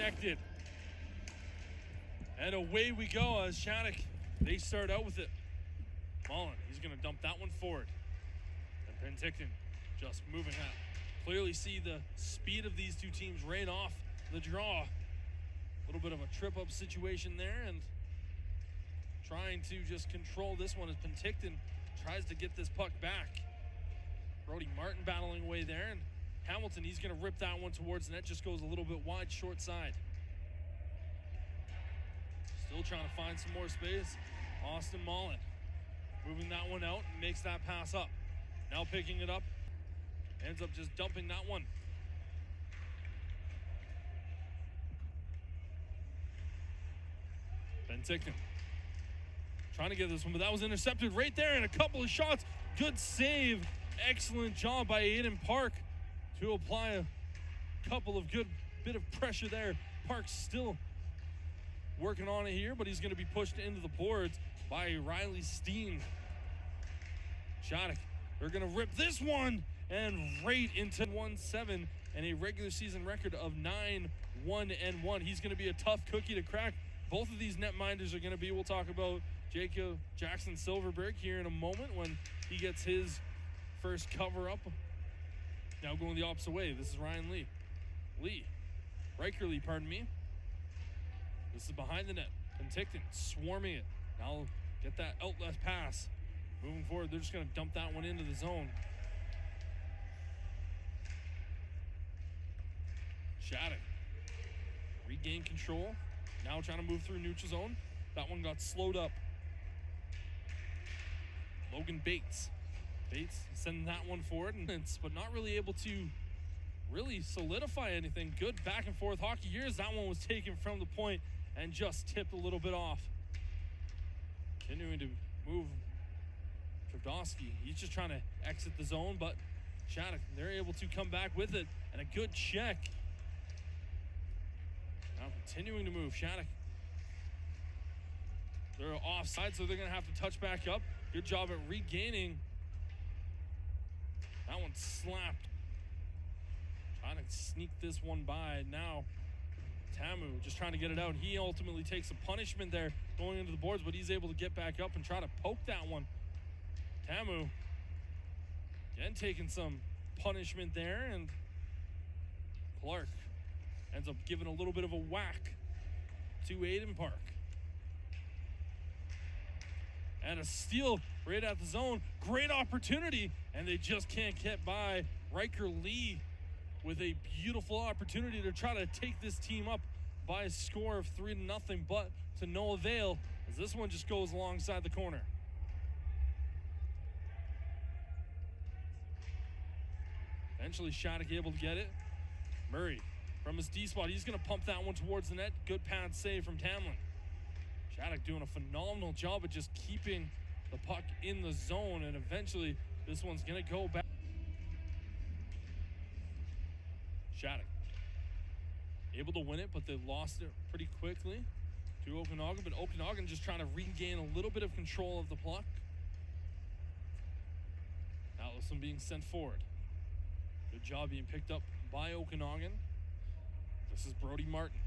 connected. And away we go as Shattuck, they start out with it. Mullen, he's going to dump that one forward. And Penticton just moving out. Clearly see the speed of these two teams right off the draw. A little bit of a trip-up situation there, and trying to just control this one as Penticton tries to get this puck back. Brody Martin battling away there, and Hamilton, he's going to rip that one towards the net, just goes a little bit wide, short side. Still trying to find some more space. Austin Mullen moving that one out, makes that pass up. Now picking it up, ends up just dumping that one. Penticton trying to get this one, but that was intercepted right there, and a couple of shots. Good save. Excellent job by Aidan Park to apply a couple of good bit of pressure there. Park's still working on it here, but he's going to be pushed into the boards by Riley Steen. Shattuck, they're going to rip this one and right into 1-7 and a regular season record of 9-1-1. He's going to be a tough cookie to crack. Both of these netminders are going to be, we'll talk about Jacob Jackson Silverberg here in a moment when he gets his first cover up. Now going the opposite way. This is Ryan Riker Lee, pardon me. This is behind the net. Penticton swarming it. Now get that outlet pass. Moving forward, they're just going to dump that one into the zone. Shattuck regain control. Now trying to move through neutral zone. That one got slowed up. Logan Bates sending that one forward, but not really able to really solidify anything. Good back and forth hockey years. That one was taken from the point and just tipped a little bit off. Continuing to move. Trudowski, he's just trying to exit the zone, but Shattuck, they're able to come back with it, and a good check. Now continuing to move. Shattuck, they're offside, so they're going to have to touch back up. Good job at regaining. That one slapped. Trying to sneak this one by. Now Tamu just trying to get it out. He ultimately takes a punishment there going into the boards, but he's able to get back up and try to poke that one. Tamu again taking some punishment there, and Clark ends up giving a little bit of a whack to Aidan Park. And a steal right at the zone. Great opportunity, and they just can't get by. Riker Lee with a beautiful opportunity to try to take this team up by a score of 3-0, but to no avail as this one just goes alongside the corner. Eventually Shattuck able to get it. Murray from his D spot, he's going to pump that one towards the net. Good pad save from Tamlin. Shattuck doing a phenomenal job of just keeping the puck in the zone, and eventually this one's going to go back. Shattuck able to win it, but they lost it pretty quickly to Okanagan, but Okanagan just trying to regain a little bit of control of the puck. Now this one being sent forward. Good job being picked up by Okanagan. This is Brody Martin.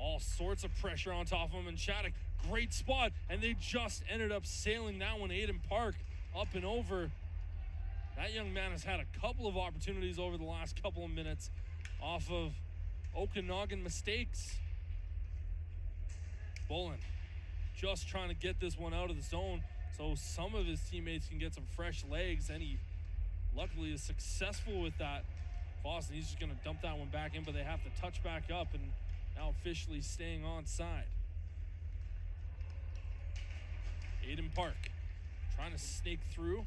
All sorts of pressure on top of him, and Shattuck, great spot, and they just ended up sailing that one. Aidan Park up and over. That young man has had a couple of opportunities over the last couple of minutes off of Okanagan mistakes. Bolin just trying to get this one out of the zone so some of his teammates can get some fresh legs, and he luckily is successful with that. Boston, he's just going to dump that one back in, but they have to touch back up, and now officially staying on side. Aidan Park trying to snake through.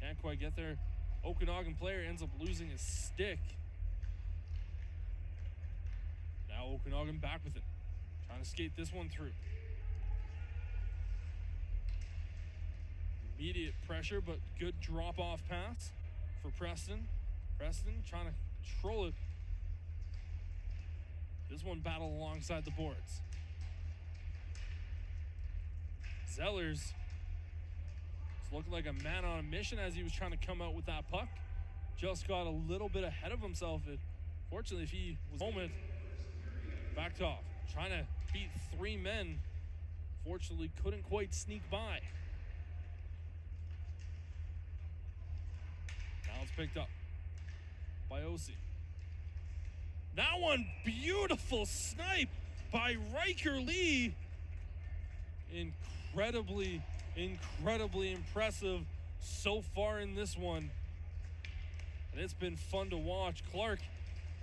Can't quite get there. Okanagan player ends up losing his stick. Now Okanagan back with it. Trying to skate this one through. Immediate pressure, but good drop-off pass for Preston. Preston trying to control it. This one battled alongside the boards. Zellers looking like a man on a mission as he was trying to come out with that puck. just got a little bit ahead of himself. Fortunately, if he was moment, backed off, trying to beat 3 men. Fortunately, couldn't quite sneak by. Now it's picked up by Osi. That one, beautiful snipe by Riker Lee. Incredibly impressive so far in this one. And it's been fun to watch. Clark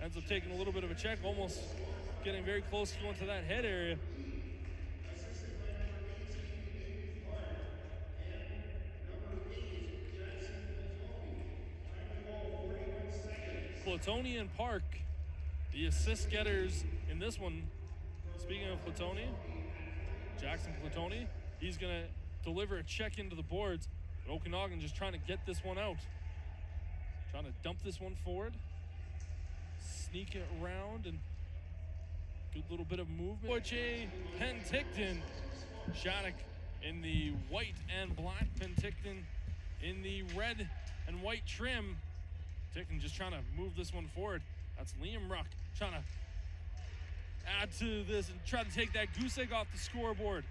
ends up taking a little bit of a check, almost getting very close to going to that head area. Platoni and Park, the assist getters in this one. Speaking of Platoni, Jackson Platoni, he's going to deliver a check into the boards. But Okanagan just trying to get this one out. Trying to dump this one forward. Sneak it around, and good little bit of movement. OHA Penticton. Shattuck in the white and black. Penticton in the red and white trim. Penticton just trying to move this one forward. That's Liam Ruck trying to add to this and try to take that goose egg off the scoreboard.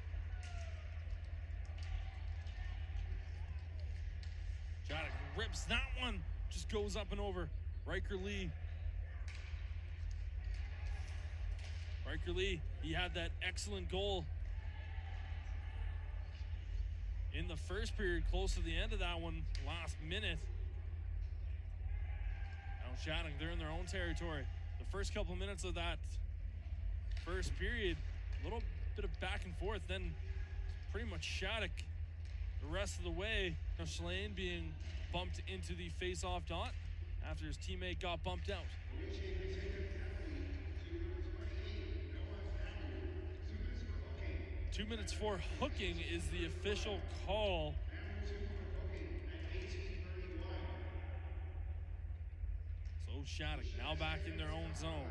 Shattuck rips that one. Just goes up and over. Riker Lee. Riker Lee, he had that excellent goal in the first period, close to the end of that one, last minute. Now Shattuck, they're in their own territory. The first couple of minutes of that first period, a little bit of back and forth, then pretty much Shattuck the rest of the way. Now Schlane being bumped into the face-off dot after his teammate got bumped out. 2 minutes for hooking is the official call. So Shattuck now back in their own zone.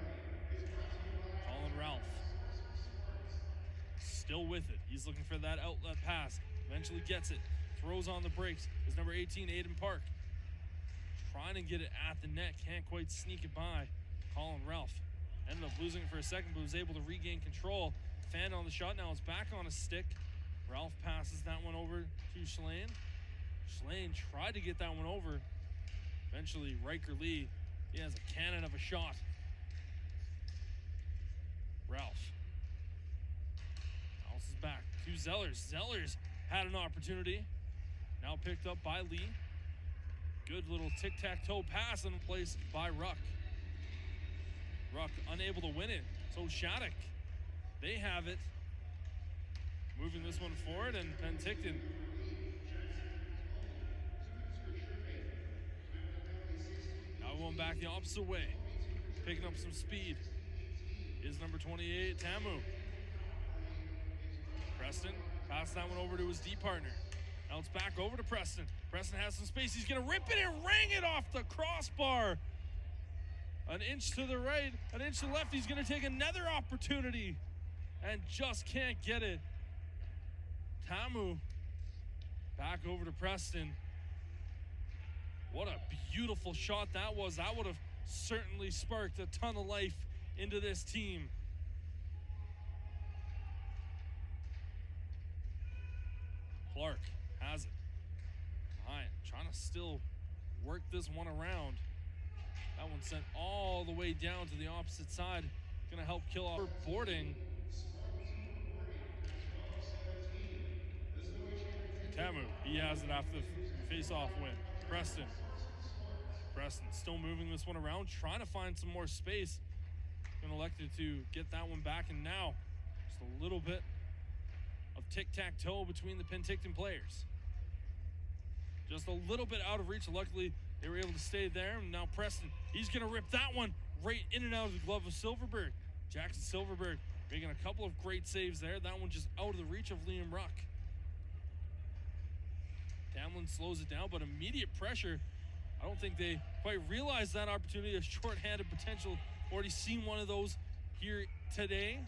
Colin Ralph still with it. He's looking for that outlet pass. Eventually gets it. Throws on the brakes. Is number 18, Aidan Park. Trying to get it at the net. Can't quite sneak it by. Colin Ralph ended up losing it for a second, but was able to regain control. Fan on the shot. Now it's back on a stick. Ralph passes that one over to Schlane. Schlane tried to get that one over. Eventually, Riker Lee, he has a cannon of a shot. Ralph. Bounces back to Zellers. Zellers had an opportunity. Now picked up by Lee. Good little tic-tac-toe pass in place by Ruck. Ruck unable to win it. So Shattuck, they have it. Moving this one forward, and Penticton. Now going back the opposite way. Picking up some speed is number 28, Tamu. Preston passed that one over to his D partner. Now it's back over to Preston. Preston has some space. He's going to rip it and rang it off the crossbar. An inch to the right, an inch to the left. He's going to take another opportunity and just can't get it. Tamu back over to Preston. What a beautiful shot that was. That would have certainly sparked a ton of life into this team. Clark has it. Behind, trying to still work this one around. That one sent all the way down to the opposite side. Gonna help kill off boarding. Tamu, he has it after the face-off win. Preston still moving this one around, trying to find some more space. Gonna elected to get that one back, and now just a little bit of tic-tac-toe between the Penticton players. Just a little bit out of reach. Luckily, they were able to stay there. And now Preston, he's gonna rip that one right in and out of the glove of Silverberg. Jackson Silverberg making a couple of great saves there. That one just out of the reach of Liam Ruck. Tamlin slows it down, but immediate pressure. I don't think they quite realized that opportunity, a short-handed potential. Already seen one of those here today.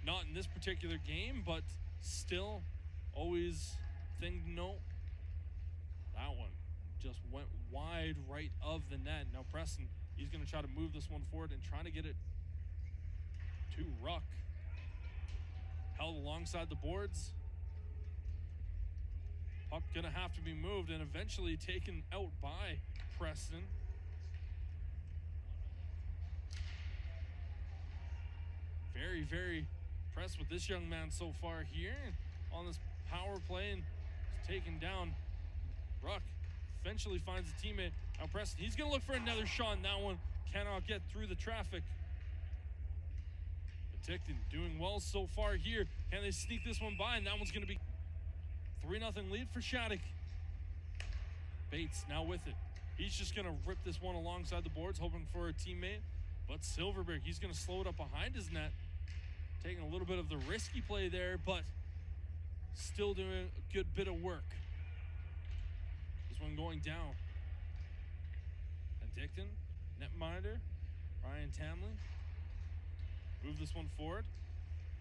Not in this particular game, but still always thing to note. That one just went wide right of the net. Now Preston, he's going to try to move this one forward and trying to get it to Ruck. Held alongside the boards. Puck going to have to be moved and eventually taken out by Preston. Very, very impressed with this young man so far here on this power play, and he's taken down. Ruck eventually finds a teammate. Now Preston, he's going to look for another shot, and that one cannot get through the traffic. Penticton doing well so far here. Can they sneak this one by? And that one's going to be 3-0 lead for Shattuck. Bates now with it. He's just going to rip this one alongside the boards, hoping for a teammate. But Silverberg, he's going to slow it up behind his net. Taking a little bit of the risky play there, but still doing a good bit of work. This one going down. Penticton, netminder, Ryan Tamley. Move this one forward.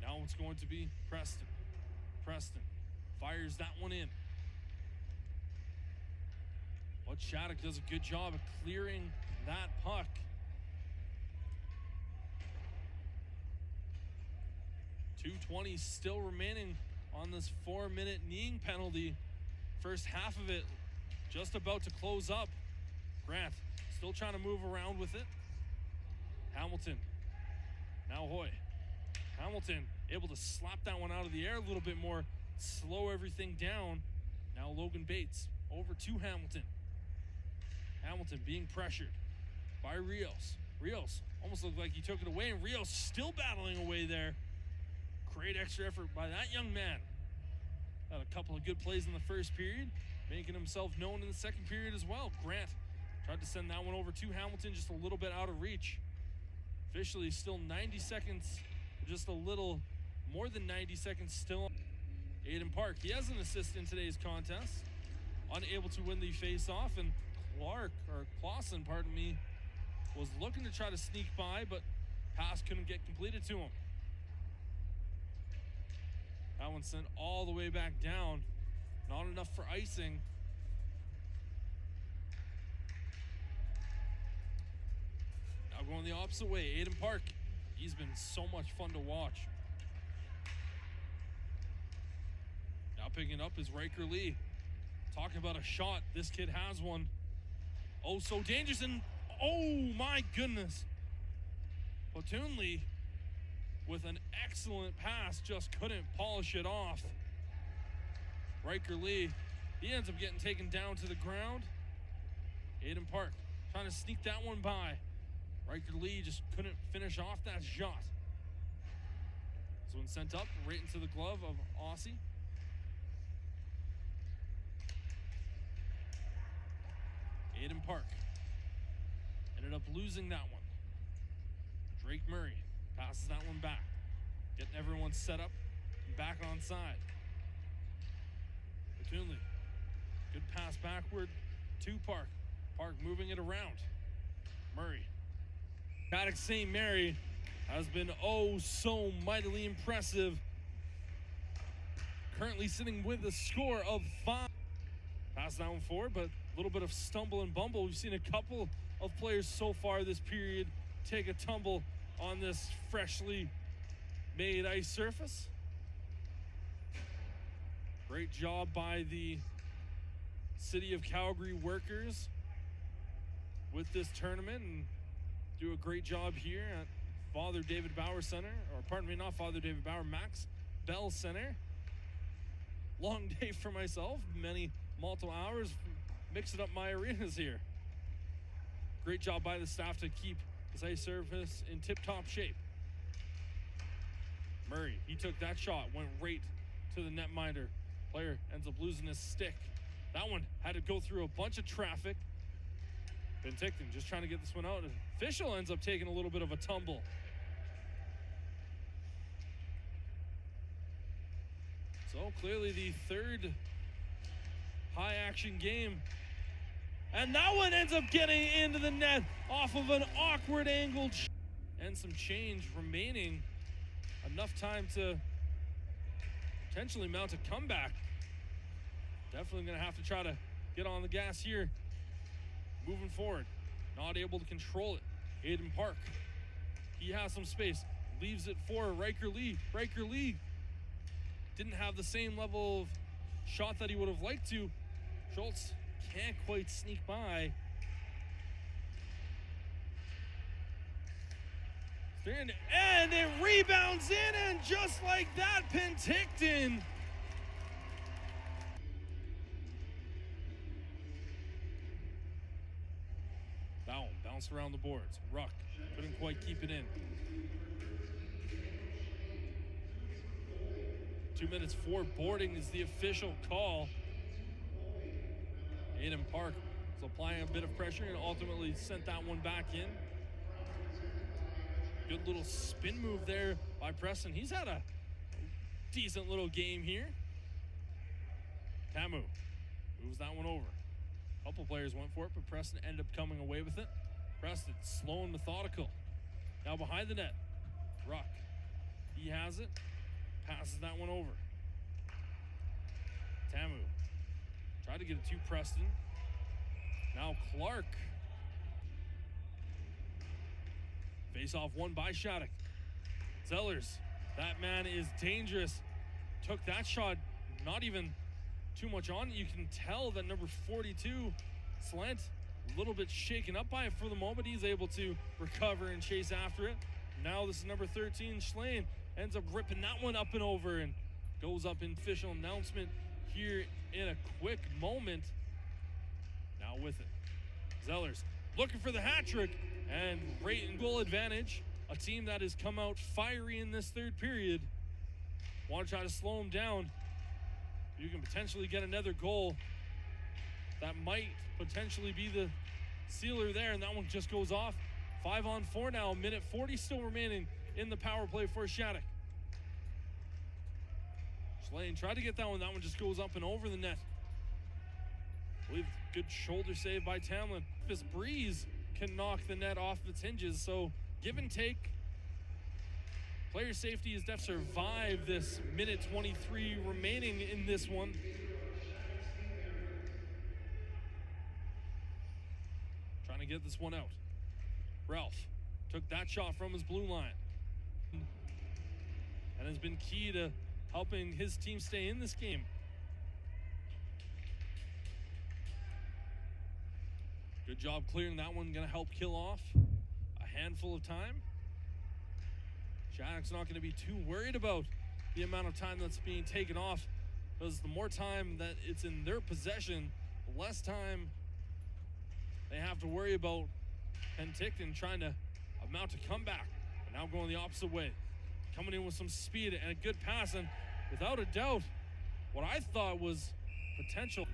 Now it's going to be Preston. Preston fires that one in. But Shattuck does a good job of clearing that puck. 2:20 still remaining on this 4-minute kneeing penalty. First half of it just about to close up. Grant still trying to move around with it. Hamilton. Now Hoy. Hamilton able to slap that one out of the air a little bit more, slow everything down. Now Logan Bates over to Hamilton. Hamilton being pressured by Rios. Rios almost looked like he took it away, and Rios still battling away there. Great extra effort by that young man. Had a couple of good plays in the first period, making himself known in the second period as well. Grant tried to send that one over to Hamilton, just a little bit out of reach. Officially still 90 seconds, just a little more than 90 seconds still. Aidan Park, he has an assist in today's contest. Unable to win the face-off, and Clausen, pardon me, was looking to try to sneak by, but pass couldn't get completed to him. That one sent all the way back down. Not enough for icing. Now going the opposite way, Aidan Park. He's been so much fun to watch. Now picking it up is Riker Lee. Talking about a shot. This kid has one. Oh, so dangerous, and oh my goodness. Platoon Lee with an excellent pass, just couldn't polish it off. Riker Lee, he ends up getting taken down to the ground. Aidan Park trying to sneak that one by. Riker Lee just couldn't finish off that shot. This one sent up right into the glove of Aussie. Aidan Park ended up losing that one. Drake Murray passes that one back, getting everyone set up and back on side. Platoon, good pass backward to Park. Park moving it around. Murray. Shattuck-St. Mary has been oh so mightily impressive. Currently sitting with a score of 5. Pass that one forward, but a little bit of stumble and bumble. We've seen a couple of players so far this period take a tumble on this freshly made ice surface. Great job by the City of Calgary workers with this tournament, and do a great job here at Father David Bauer Center, or pardon me, not Father David Bauer, Max Bell Center. Long day for myself, many multiple hours mixing up my arenas here. Great job by the staff to keep this ice surface in tip-top shape. Murray, he took that shot, went right to the netminder. Player ends up losing his stick. That one had to go through a bunch of traffic. Penticton just trying to get this one out. Official ends up taking a little bit of a tumble. So clearly the third high-action game. And that one ends up getting into the net off of an awkward angled and some change remaining. Enough time to potentially mount a comeback. Definitely going to have to try to get on the gas here moving forward, not able to control it. Aidan Park, he has some space, leaves it for Riker Lee. Riker Lee didn't have the same level of shot that he would have liked to. Schultz can't quite sneak by. And it rebounds in, and just like that, Penticton bounced around the boards. Ruck couldn't quite keep it in. 2 minutes for boarding is the official call. Aidan Park was applying a bit of pressure and ultimately sent that one back in. Good little spin move there by Preston. He's had a decent little game here. Tamu moves that one over. A couple players went for it, but Preston ended up coming away with it. Preston, slow and methodical. Now behind the net, Ruck. He has it, passes that one over. Tamu tried to get it to Preston. Now Clark. Face-off won by Shattuck. Zellers, that man is dangerous. Took that shot, not even too much on it. You can tell that number 42, Slant, a little bit shaken up by it for the moment. He's able to recover and chase after it. Now this is number 13, Schlane, ends up ripping that one up and over and goes up in official announcement here in a quick moment. Now with it, Zellers looking for the hat trick and rate and goal advantage. A team that has come out fiery in this third period. Want to try to slow them down. You can potentially get another goal. That might potentially be the sealer there, and that one just goes off. 5-on-4 now, minute 40 still remaining in the power play for Shattuck. Schlane tried to get that one just goes up and over the net. I believe good shoulder save by Tamlin. This breeze can knock the net off its hinges, so give and take. Player safety has definitely survived this minute 23 remaining in this one. Trying to get this one out. Ralph took that shot from his blue line and has been key to helping his team stay in this game. Good job clearing that one. Going to help kill off a handful of time. Shattuck's not going to be too worried about the amount of time that's being taken off, because the more time that it's in their possession, the less time they have to worry about Penticton trying to mount a comeback. But now going the opposite way. Coming in with some speed and a good pass, and without a doubt, what I thought was potential.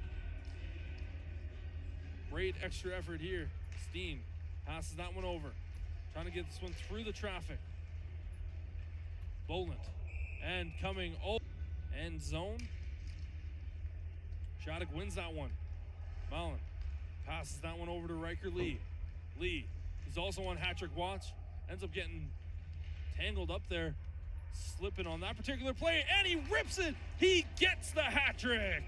Great extra effort here. Steen passes that one over. Trying to get this one through the traffic. Boland. And coming end zone. Shattuck wins that one. Mullen passes that one over to Riker Lee. Lee, who's also on hat-trick watch, ends up getting tangled up there, slipping on that particular play, and he rips it. He gets the hat-trick.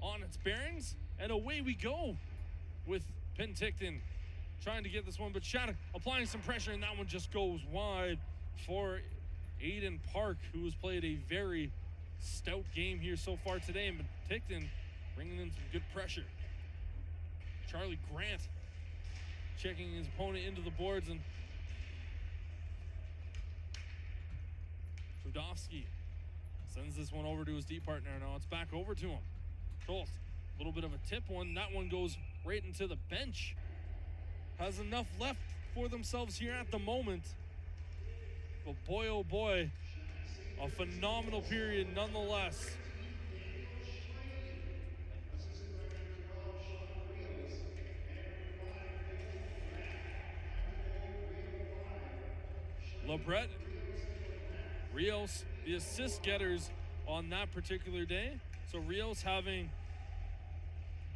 On its bearings, and away we go with Penticton trying to get this one, but Shattuck applying some pressure, and that one just goes wide for Aidan Park, who has played a very stout game here so far today, and Penticton bringing in some good pressure. Charlie Grant checking his opponent into the boards, and Trudovsky sends this one over to his D partner. Now it's back over to him. Schultz, a little bit of a tip one. That one goes right into the bench. Has enough left for themselves here at the moment. But boy, oh boy, a phenomenal period nonetheless. Lebret, Rios, the assist getters on that particular day. So Rios having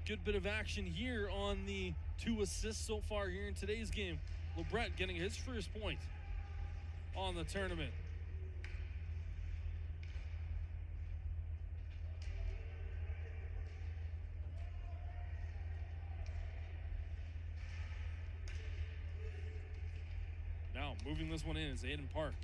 a good bit of action here on the 2 assists so far here in today's game. Lebret getting his first point on the tournament. now moving this one in is Aidan Park.